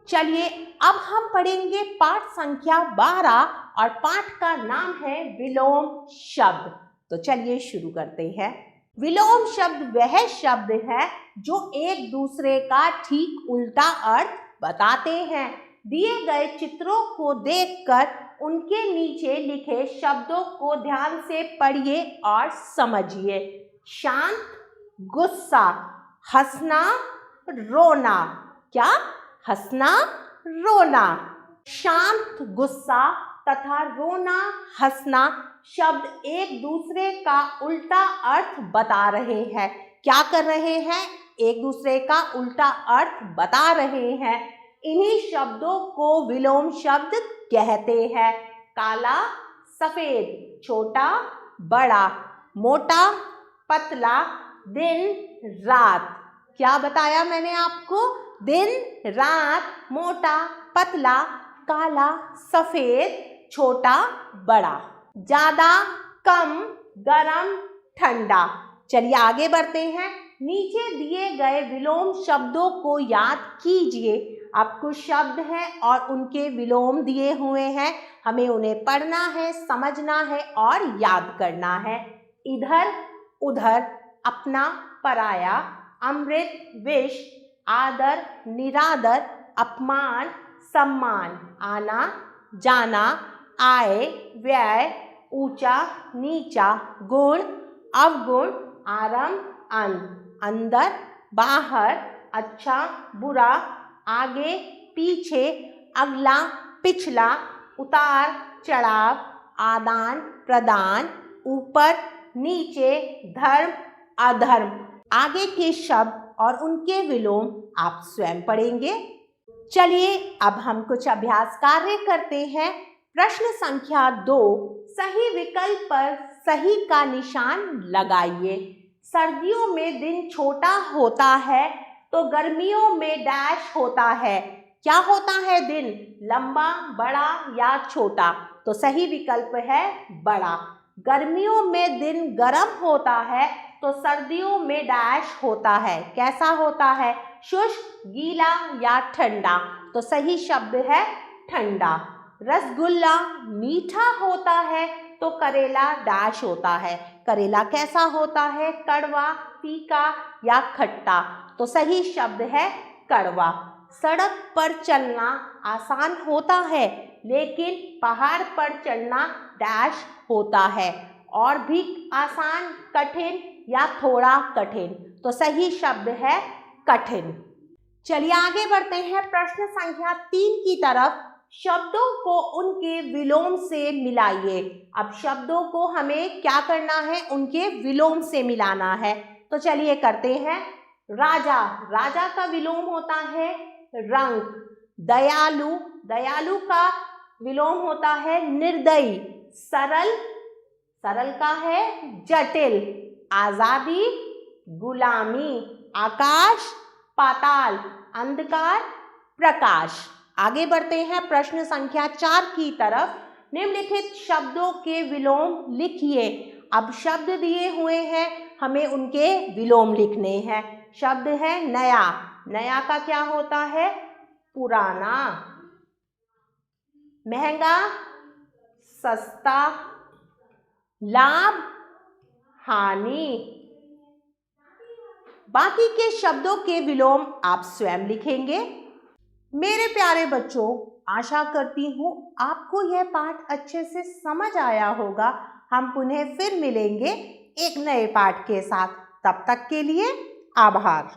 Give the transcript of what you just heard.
चलिए अब हम पढ़ेंगे पाठ संख्या 12 और पाठ का नाम है विलोम शब्द। तो चलिए शुरू करते हैं। विलोम शब्द वह शब्द है जो एक दूसरे का ठीक उल्टा अर्थ बताते हैं। दिए गए चित्रों को देखकर उनके नीचे लिखे शब्दों को ध्यान से पढ़िए और समझिए। शांत, गुस्सा, हंसना, रोना। क्या? हंसना, रोना। शांत, गुस्सा तथा रोना, हंसना शब्द एक दूसरे का उल्टा अर्थ बता रहे हैं। क्या कर रहे हैं? एक दूसरे का उल्टा अर्थ बता रहे हैं। इन्हीं शब्दों को विलोम शब्द कहते हैं। काला, सफेद, छोटा, बड़ा, मोटा, पतला, दिन, रात। क्या बताया मैंने आपको? दिन, रात, मोटा, पतला, काला, सफेद, छोटा, बड़ा, ज्यादा, कम, गरम, ठंडा। चलिए आगे बढ़ते हैं। नीचे दिए गए विलोम शब्दों को याद कीजिए। अब कुछ शब्द हैं और उनके विलोम दिए हुए हैं। हमें उन्हें पढ़ना है, समझना है और याद करना है। इधर, उधर, अपना, पराया, अमृत, विष, आदर, निरादर, अपमान, सम्मान, आना, जाना, आय, व्यय, ऊंचा, नीचा, गुण, अवगुण, आरंभ, अंत, अंदर, बाहर, अच्छा, बुरा, आगे, पीछे, अगला, पिछला, उतार, चढ़ाव, आदान, प्रदान, ऊपर, नीचे, धर्म, अधर्म। आगे के शब्द और उनके विलोम आप स्वयं पढ़ेंगे। चलिए अब हम कुछ अभ्यास कार्य करते हैं। प्रश्न संख्या 2, सही विकल्प पर सही का निशान लगाइए। सर्दियों में दिन छोटा होता है तो गर्मियों में डैश होता है। क्या होता है दिन? लंबा, बड़ा या छोटा? तो सही विकल्प है बड़ा। गर्मियों में दिन गर्म होता है तो सर्दियों में डैश होता है। कैसा होता है? शुष्क, गीला या ठंडा? तो सही शब्द है ठंडा। रसगुल्ला मीठा होता है तो करेला डैश होता है। करेला कैसा होता है? कड़वा, फीका या खट्टा? तो सही शब्द है कड़वा। सड़क पर चलना आसान होता है लेकिन पहाड़ पर चढ़ना डैश होता है। और भी आसान, कठिन या थोड़ा कठिन? तो सही शब्द है कठिन। चलिए आगे बढ़ते हैं प्रश्न संख्या 3 की तरफ। शब्दों को उनके विलोम से मिलाइए। अब शब्दों को हमें क्या करना है? उनके विलोम से मिलाना है। तो चलिए करते हैं। राजा, राजा का विलोम होता है रंक। दयालु, दयालु का विलोम होता है निर्दयी। सरल, सरल का है जटिल। आजादी, गुलामी। आकाश, पाताल। अंधकार, प्रकाश। आगे बढ़ते हैं प्रश्न संख्या 4 की तरफ। निम्नलिखित शब्दों के विलोम लिखिए। अब शब्द दिए हुए हैं, हमें उनके विलोम लिखने हैं। शब्द है नया, नया का क्या होता है? पुराना। महंगा, सस्ता। लाभ, हानि। बाकी के शब्दों के विलोम आप स्वयं लिखेंगे। मेरे प्यारे बच्चों, आशा करती हूँ आपको यह पाठ अच्छे से समझ आया होगा। हम पुनः फिर मिलेंगे एक नए पाठ के साथ। तब तक के लिए आभार।